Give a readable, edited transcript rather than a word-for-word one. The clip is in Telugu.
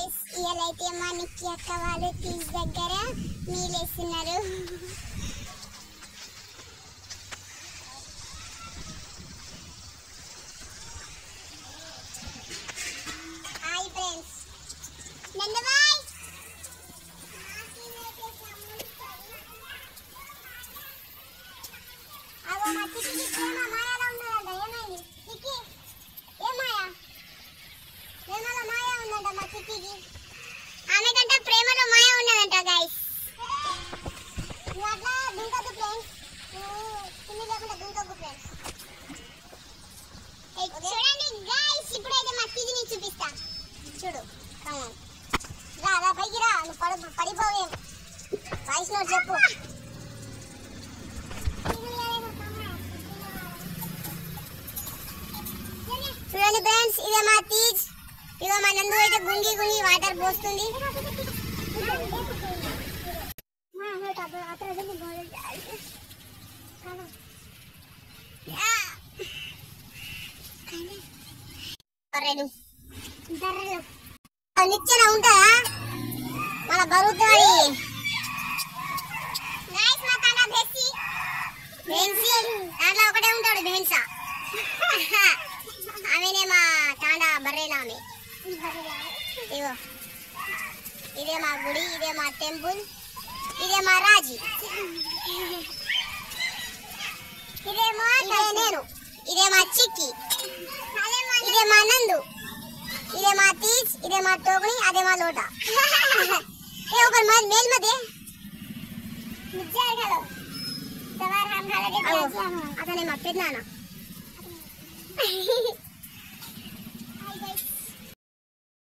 గైస్ ఇయాలైతే మా నిక్కి అక్క వాళ్ళు తీజ్ దగ్గర నీళ్ళేస్తున్నారు. హాయ్ ఫ్రెండ్స్, నందబాయ్ అగో మా చిక్కి ప్రేమ మాయలో ఉన్నదంట. ఏమైంది చిక్కి? ఏం మాయా? ప్రేమలో మాయ ఉందంట మా చిక్కికి. ఆమె కంటే ప్రేమలో మాయ ఉన్నదంట గైస్. నువ్వు అట్లా దుంకద్దు ఫ్రెండ్స్, నువ్వు లేకుండా దుంకద్దు ఫ్రెండ్స్. చూడండి గైస్, ఇప్పుడైతే మా చిక్కిని చూపిస్తా. చూడు, రా రా పైకి రా, నువ్వు పడిపోవేం. వాయిస్ నోట్ చెప్పు. చూడండి ఫ్రెండ్స్, ఇదే మా తీజ్. ఇగో మా నందు అయితే గుంగి గుంగి వాటర్ పోస్తుంది. నిచ్చెన ఉంటుందా మన బరువుతో? దాంట్లో ఒకటే ఉంటాడు భేన్సా. ఆమెనే మా తాండా బర్రెలా ఆమె. ఇగో ఇదే మా గుడి, ఇదే మా టెంపుల్, ఇదే మా రాజీ, ఇదేమో నేను, ఇదే మా చిక్కి, ఇదే మా నందు, ఇదే మా తీజ్, ఇదే మా టోకని, అదే మా లోట. ఒకరు మేల్ మధ్య అతనే మా పెద్దనాన్న.